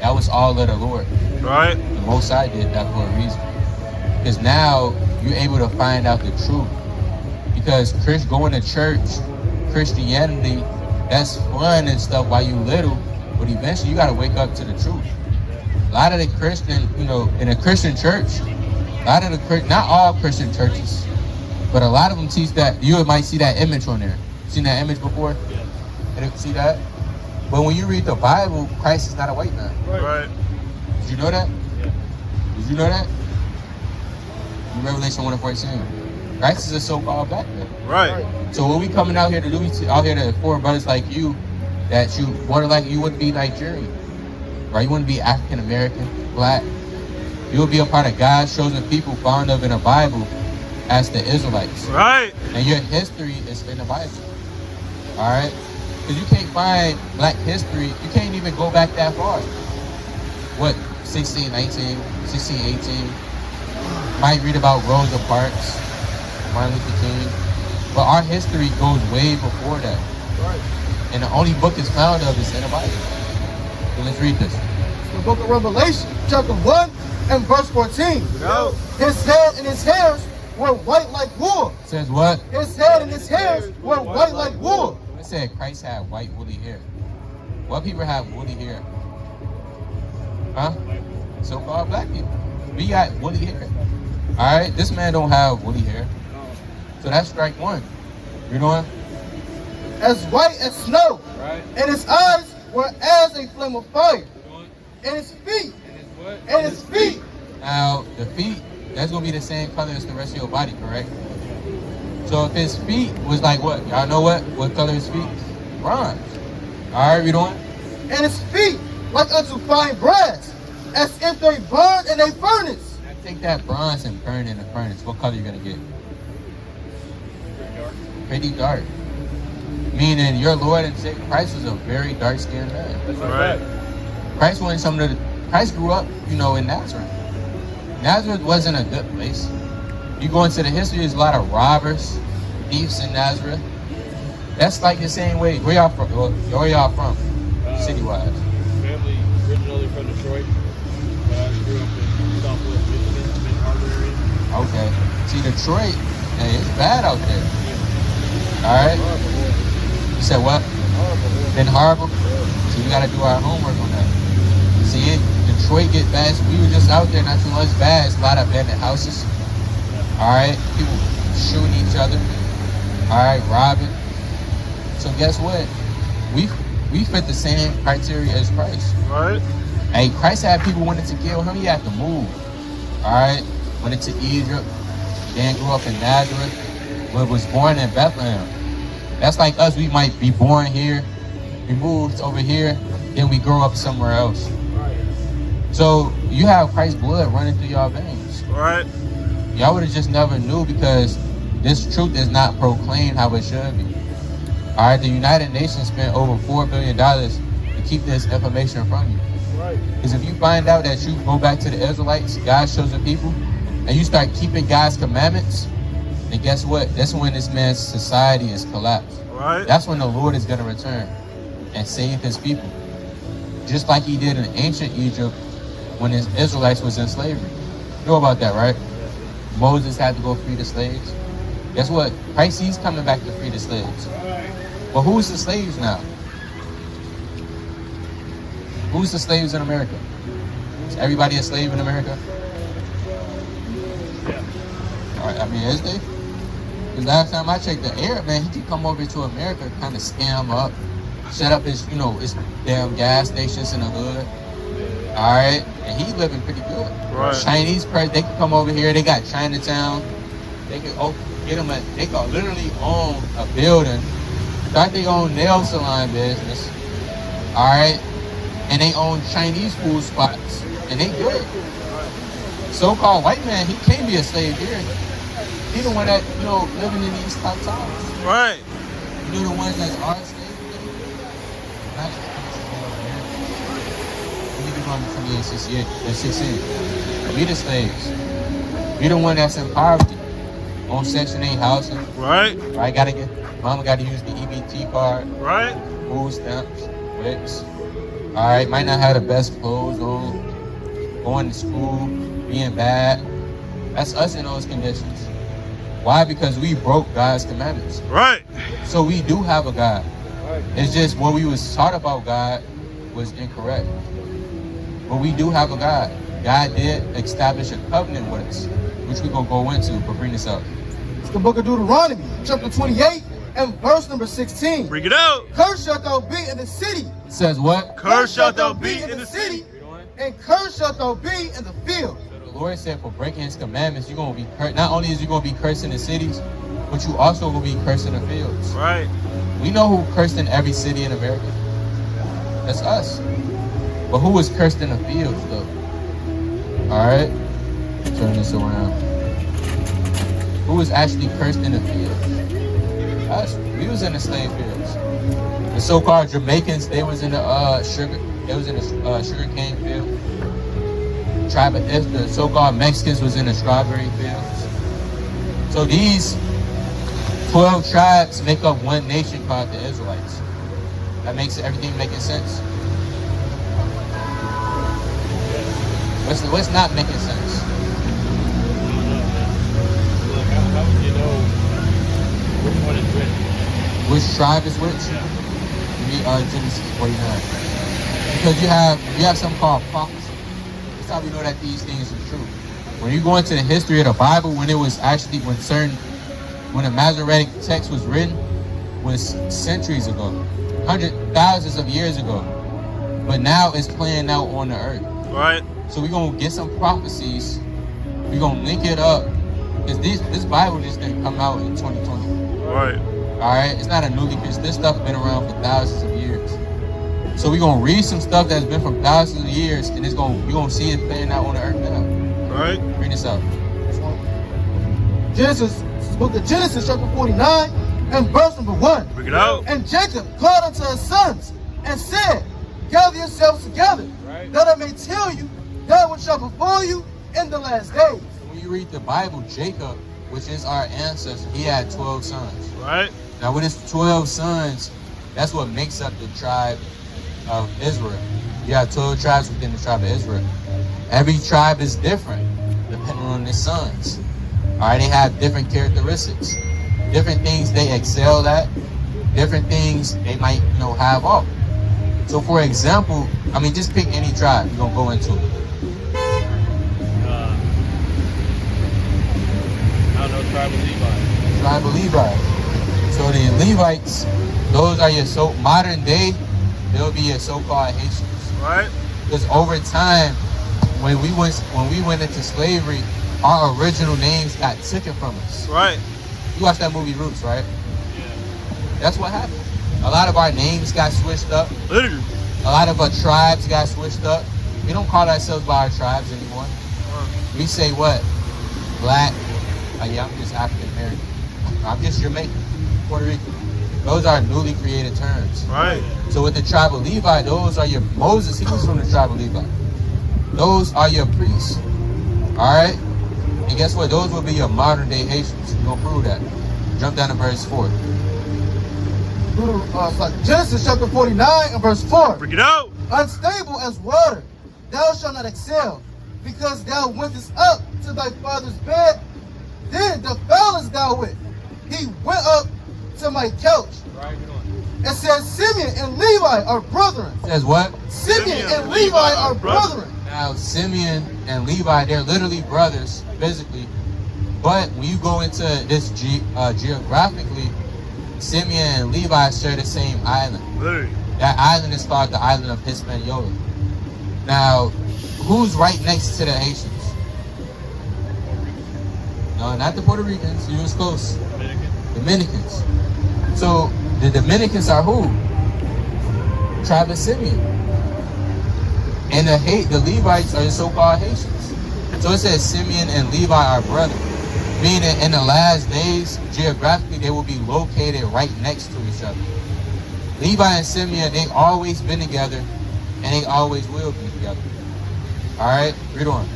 that was all of the Lord. Right. The Most High did that for a reason. Because now you're able to find out the truth. Because going to church, Christianity, that's fun and stuff while you little, but eventually you got to wake up to the truth. A lot of the Christian, in a Christian church, not all Christian churches, but a lot of them teach that. You might see that image on there. Seen that image before? Yeah. See that? But when you read the Bible, Christ is not a white man. Right. Did you know that? Yeah. Did you know that? In Revelation 1:14. Christ is a so-called black man. Right. So what we coming out here to do, we out here to for brothers like you, that you wouldn't be Nigerian, right? You wouldn't be African American, black. You would be a part of God's chosen people found of in the Bible as the Israelites. Right. And your history is in the Bible. All right? Because you can't find black history, you can't even go back that far. What, 16, 19, 16, 18? Might read about Rosa Parks, Martin Luther King, but our history goes way before that. Right. And the only book it's found of is in the Bible. So let's read this. The book of Revelation, chapter 1 and verse 14. Go. His head and his hairs were white like wool. It says what? His head and his hairs were white like wool. It said Christ had white woolly hair. What people have woolly hair? Huh? So-called black people. We got woolly hair. All right? This man don't have woolly hair. So that's strike one. You know what? As white as snow. Right. And his eyes were as a flame of fire. And his feet. And his feet. Now, the feet, that's going to be the same color as the rest of your body, correct? So if his feet was like what? Y'all know what color his feet? Bronze. All right, read on. And his feet like unto fine brass, as if they burned in a furnace. Now take that bronze and burn in a furnace. What color you going to get? Pretty dark. Meaning your Lord and Savior Christ was a very dark-skinned man. That's Right. right. Christ grew up, in Nazareth. Nazareth wasn't a good place. You go into the history, there's a lot of robbers, thieves in Nazareth. That's like the same way. Where y'all from? Where y'all from? City-wise. Family originally from Detroit. But I grew up in Southwest Michigan, in Harbor area. Okay. See, Detroit, hey, it's bad out there. All right. You said what? In Harbor. So we gotta do our homework on that. See, Detroit get bad. So we were just out there not too much bad. It's a lot of abandoned houses. All right. People shooting each other. All right, robbing. So guess what? We fit the same criteria as Christ. Right. Hey, Christ had people wanted to kill him. He had to move. All right. Went into Egypt. Then grew up in Nazareth. But was born in Bethlehem. That's like us. We might be born here. We moved over here. Then we grow up somewhere else. So you have Christ's blood running through your veins. Right. Y'all would have just never knew because this truth is not proclaimed how it should be. All right, the United Nations spent over $4 billion to keep this information from you. Right. Because if you find out that you go back to the Israelites, God's chosen people, and you start keeping God's commandments, then guess what? That's when this man's society is collapsed. Right. That's when the Lord is going to return and save his people. Just like he did in ancient Egypt when his Israelites was in slavery. You know about that, right? Moses had to go free the slaves. Guess what? Christ, he's coming back to free the slaves. But who's the slaves now? Who's the slaves in America? Is everybody a slave in America? All right, I mean, is they? Because last time I checked, the Arab man, he could come over to America, kind of scam up, set up his, his damn gas stations in the hood. All right, and he's living pretty good. Right. Chinese person, they can come over here. They got Chinatown. They can get them. They can literally own a building, start their own nail salon business. All right, and they own Chinese food spots, and they good. So-called white man, he can't be a slave here. He the one that living in these top towers. Right. You know the ones that's our slaves. We the 16. We the slaves. We the one that's in poverty. On Section 8 housing. Right. Right. Mama gotta use the EBT card. Right. Food stamps, WICs. All right. Might not have the best clothes on. Going to school, being bad. That's us in those conditions. Why? Because we broke God's commandments. Right. So we do have a God. It's just what we was taught about God was incorrect. But we do have a God. God did establish a covenant with us, which we're going to go into, but bring this up. It's the book of Deuteronomy, chapter 28, and verse number 16. Bring it out. Cursed shalt thou be in the city. It says what? Cursed shalt thou be in the city. And cursed shalt thou be in the field. So the Lord said for breaking his commandments, you're going to be cursed. Not only is you going to be cursed in the cities, but you also will be cursed in the fields. Right. We know who cursed in every city in America. That's us. But who was cursed in the fields, though? All right? Turn this around. Who was actually cursed in the fields? Us. We was in the slave fields. The so-called Jamaicans, they was in the sugar cane field. The so-called Mexicans was in the strawberry fields. So these 12 tribes make up one nation called the Israelites. That makes everything making sense. What's not making sense? How would you know which one is which? Which tribe is which? Read Genesis 49. Because you have something called prophecy. That's how we know that these things are true. When you go into the history of the Bible, when the Masoretic text was written, was centuries ago, thousands of years ago. But now it's playing out on the earth. Right. So we're going to get some prophecies. We're going to link it up. Because this Bible just didn't come out in 2020. Right. All right? It's not a newly Christian. This stuff been around for thousands of years. So we're going to read some stuff that's been from thousands of years, and we're going to see it playing out on the earth now. Right. Bring this up. Book of Genesis, chapter 49, and verse number 1. Bring it out. And Jacob called unto his sons and said, gather yourselves together, Right. that I may tell you that which shall befall you in the last days. When you read the Bible, Jacob, which is our ancestor, he had 12 sons. Right. Now with his 12 sons, that's what makes up the tribe of Israel. You have 12 tribes within the tribe of Israel. Every tribe is different depending on their sons. All right, they have different characteristics, different things they excel at, different things they might, have off. So for example, just pick any tribe you're gonna go into. I don't know, tribe of Levi. Tribe of Levi. So the Levites, those are your modern day, they'll be your so-called Haitians. Right. Because over time, when we went into slavery, our original names got taken from us. Right. You watched that movie Roots, right? Yeah. That's what happened. A lot of our names got switched up. Literally. A lot of our tribes got switched up. We don't call ourselves by our tribes anymore. We say what? Black. Yeah, I'm just African American. I'm just Jamaican, Puerto Rican. Those are newly created terms. Right. So with the tribe of Levi, those are your Moses. He was from the tribe of Levi. Those are your priests. All right. And guess what? Those will be your modern day Haitians. We're gonna prove that. Jump down to verse 4. Genesis chapter 49 and verse 4. Bring it out. Unstable as water, thou shalt not excel, because thou wentest up to thy father's bed, then defilest thou it. He went up to my couch. Right, get on. It says Simeon and Levi are brethren. It says what? Simeon and Levi are brethren. Now Simeon and Levi, they're literally brothers physically, but when you go into this geographically, Simeon and Levi share the same island. Literally. That island is called the island of Hispaniola. Now, who's right next to the Haitians? No, not the Puerto Ricans. You was close. Dominicans. So the Dominicans are who? Tribe of Simeon. And the Levites are the so-called Haitians. So it says Simeon and Levi are brothers. Meaning in the last days, geographically, they will be located right next to each other. Levi and Simeon, they always been together, and they always will be together. All right, read on.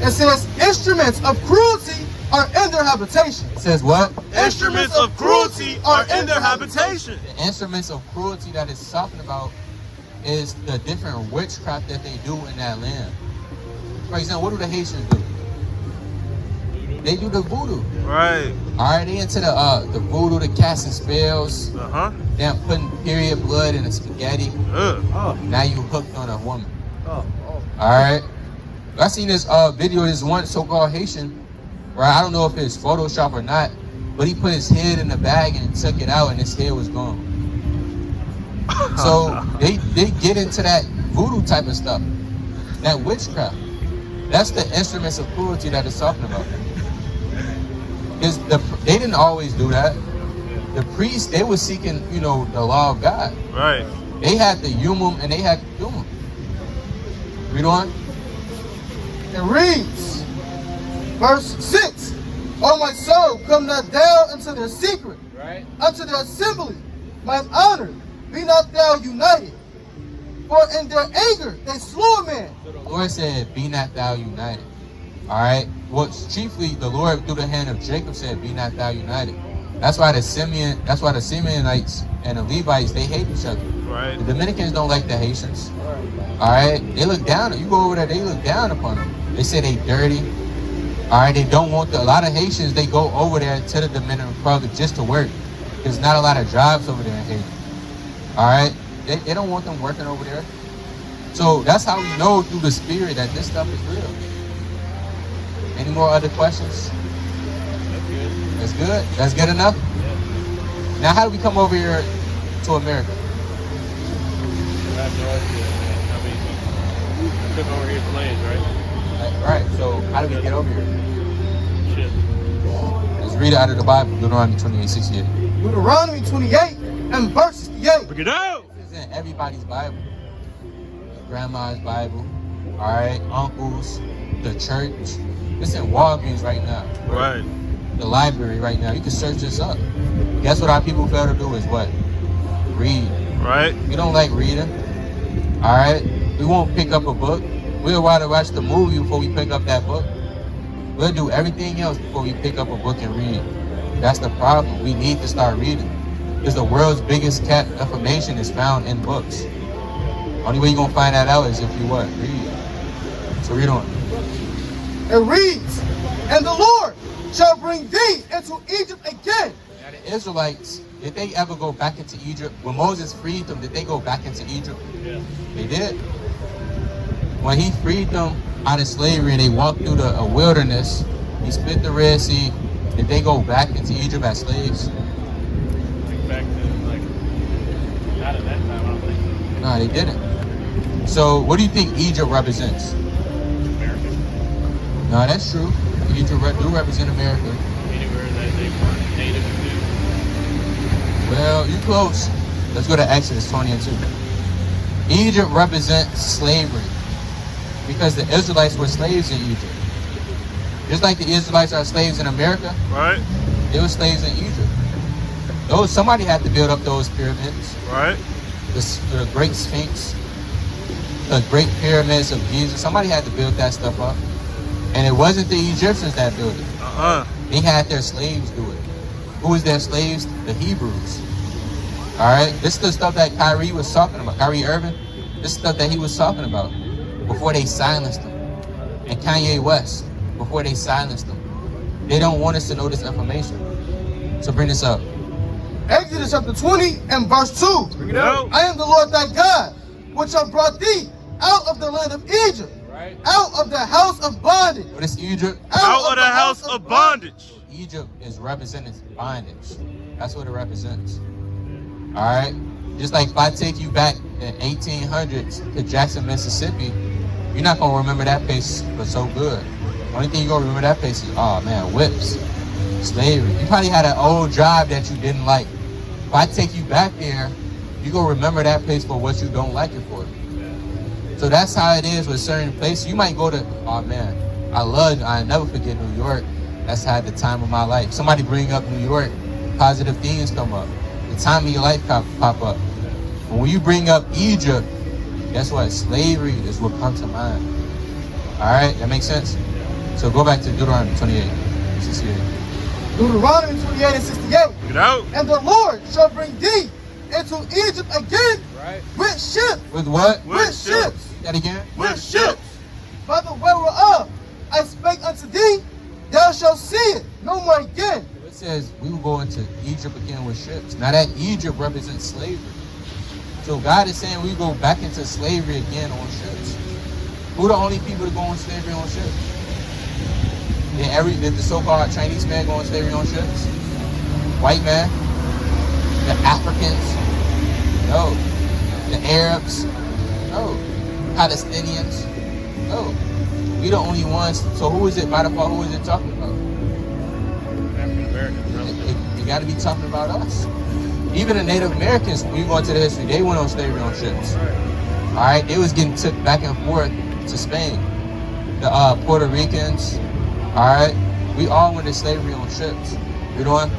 It says instruments of cruelty are in their habitation. It says what? Instruments of cruelty are in their habitation. The instruments of cruelty that it's talking about is the different witchcraft that they do in that land. For example, what do the Haitians do? They do the voodoo. Right. All right, they into the voodoo, the casting spells. Uh-huh. They're putting period blood in the spaghetti. Oh. Now you hooked on a woman. Oh. All right. I seen this video of this one so-called Haitian, where I don't know if it's Photoshop or not, but he put his head in the bag and took it out, and his head was gone. So they get into that voodoo type of stuff, that witchcraft. That's the instruments of cruelty that it's talking about. Because they didn't always do that. The priests, they were seeking, the law of God. Right. They had the Yumum and they had the Dumum. Read on. It reads, verse 6, O my soul, come not down into their secret, Right. unto their assembly, mine honor, be not thou united. For in their anger they slew a man. So the Lord said, be not thou united. All right. Well, chiefly the Lord through the hand of Jacob said, be not thou united. That's why the Simeonites and the Levites, they hate each other. Right. The Dominicans don't like the Haitians. All right. They look down. You go over there, they look down upon them. They say they dirty. All right. They don't want a lot of Haitians, they go over there to the Dominican Republic just to work. There's not a lot of jobs over there in Haiti. All right. They don't want them working over there. So that's how we know through the spirit that this stuff is real. Any more other questions? That's good. That's good enough? Yeah. Now, how do we come over here to America? I have no idea. I took over here planes, right? Right. So, how do we get over here? Shit. Let's read it out of the Bible, Deuteronomy 28:68. Deuteronomy 28 and verse 68. Bring it out. It's in everybody's Bible. Grandma's Bible. All right. Uncles. The church. It's in Walgreens right now. Right. The library right now. You can search this up. Guess what our people fail to do is what? Read. Right. We don't like reading. All right? We won't pick up a book. We'll rather watch the movie before we pick up that book. We'll do everything else before we pick up a book and read. That's the problem. We need to start reading. Because the world's biggest information is found in books. Only way you're going to find that out is if you what? Read. So read on. It reads, and the Lord shall bring thee into Egypt again. Now the Israelites, did they ever go back into Egypt? When Moses freed them, did they go back into Egypt? Yeah. They did. When he freed them out of slavery and they walked through the wilderness, he split the Red Sea, did they go back into Egypt as slaves? Like back to, like, not at that time, I don't think so. No, they didn't. So what do you think Egypt represents? America. No, that's true. Egypt do represent America. Anywhere that they weren't native to. Well, you close. Let's go to Exodus 20 and 2. Egypt represents slavery because the Israelites were slaves in Egypt. Just like the Israelites are slaves in America, Right. they were slaves in Egypt. Somebody had to build up those pyramids, Right. the Great Sphinx, the Great Pyramids of Jesus. Somebody had to build that stuff up. And it wasn't the Egyptians that built it. They had their slaves do it. Who was their slaves? The Hebrews. All right, this is the stuff that Kyrie was talking about. Kyrie Irving, this is stuff that he was talking about before they silenced him. And Kanye West, before they silenced him. They don't want us to know this information. So bring this up. Exodus chapter 20 and verse 2. Bring it out. I am the Lord thy God, which have brought thee out of the land of Egypt, Right. out of the house of bondage. What is Egypt? Out of the house of bondage. Egypt is representing bondage. That's what it represents. All right? Just like if I take you back in 1800s to Jackson, Mississippi, you're not going to remember that place for so good. The only thing you're going to remember that place is, oh man, whips, slavery. You probably had an old job that you didn't like. If I take you back there, you're going to remember that place for what you don't like it for. So that's how it is with certain places. You might go to, oh man, I never forget New York. That's had the time of my life. Somebody bring up New York, positive things come up. The time of your life pop up. But when you bring up Egypt, guess what? Slavery is what comes to mind. All right, that makes sense? So go back to Deuteronomy 28, 68. Deuteronomy 28 and 68. Bring it out. And the Lord shall bring thee into Egypt again Right. with ships. With what? With ships. That again? With ships. By the way whereof I spake unto thee, thou shalt see it no more again. It says we will go into Egypt again with ships. Now that Egypt represents slavery. So God is saying we go back into slavery again on ships. Who the only people to go on slavery on ships? Did the so-called Chinese man go on slavery on ships? White man? The Africans? No. The Arabs? No. Palestinians? No. We the only ones. So who is it, by default, who is it talking about? African Americans. It got to be talking about us. Even the Native Americans, when you go into the history, they went on slavery on ships. All right, they was getting took back and forth to Spain. The Puerto Ricans, all right, we all went to slavery on ships. You know what?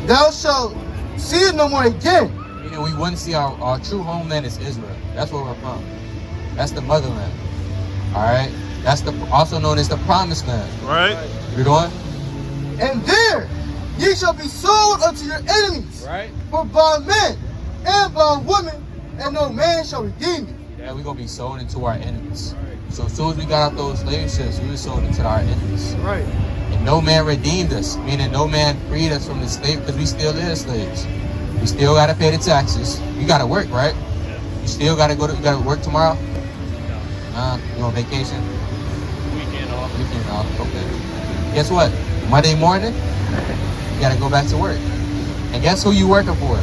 Thou shalt see it no more again. Meaning we wouldn't see our true homeland is Israel. That's where we're from. That's the motherland. All right, that's also known as the promised land. Right. You know what? And there ye shall be sold unto your enemies, Right. for bondmen and bondwomen, and no man shall redeem you. Yeah, we're gonna be sold into our enemies. So as soon as we got off those slave ships, we were sold into our enemies. Right. And no man redeemed us, meaning no man freed us from the slave, because we still is slaves. We still gotta pay the taxes. You gotta work, right? You still gotta you gotta work tomorrow? You on vacation? Weekend off. Weekend off, okay. Guess what? Monday morning, you gotta go back to work. And guess who you working for?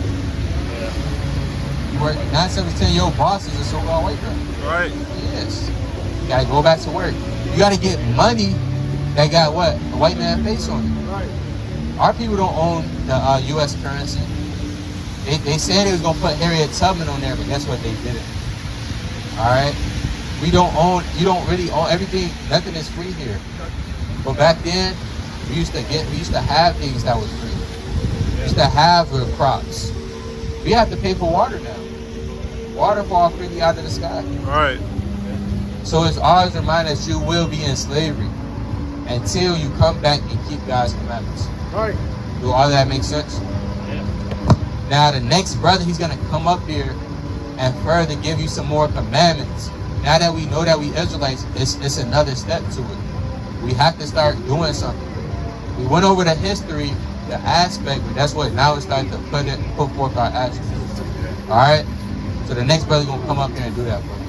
You work 9 times out of 10, your boss is a so-called white girl. Right. Yes. You gotta go back to work. You gotta get money that got what? A white man face on it. Right. Our people don't own the U.S. currency. They said they was gonna put Harriet Tubman on there, but guess what? They didn't. All right. You don't really own everything. Nothing is free here. But back then, we used to have things that was free. used to have the crops. We have to pay for water now. Water falls freely out of the sky. Right. So it's always a reminder that you will be in slavery until you come back and keep God's commandments. Right. Do all that make sense? Yeah. Now the next brother, he's going to come up here and further give you some more commandments. Now that we know that we Israelites, it's another step to it. We have to start doing something. We went over the history, the aspect, but that's what now it's starting to put forth our actions. All right? So the next brother's going to come up here and do that for us.